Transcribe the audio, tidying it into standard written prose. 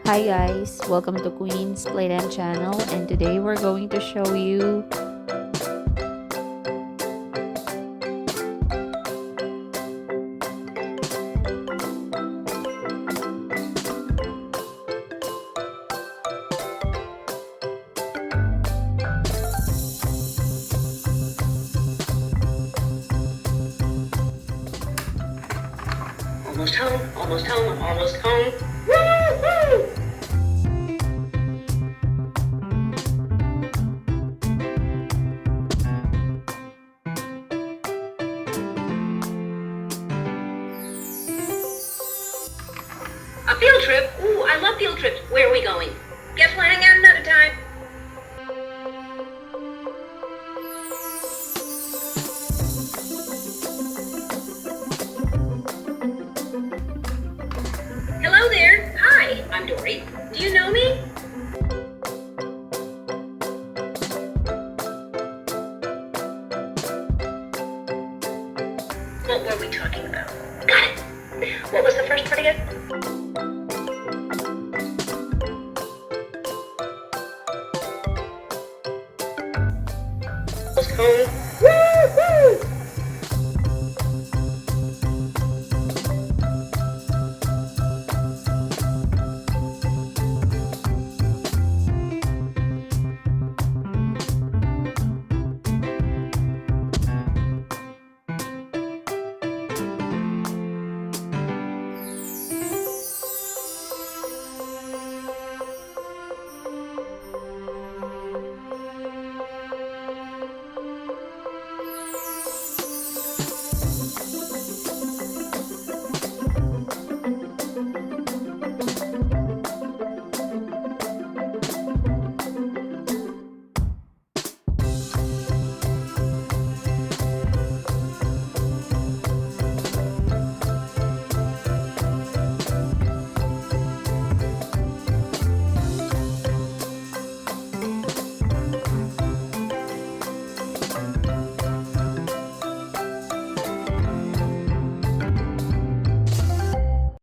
Hi guys, welcome to Cwin's Playtime Channel, and today we're going to show you almost home, almost home, almost home. Woo-hoo! A field trip? Ooh, I love field trips. Where are we going? Guess we'll hang out another time. Hello there. Hi, I'm Dory. Do you know me? What were we talking about? Got it. What was the first part again?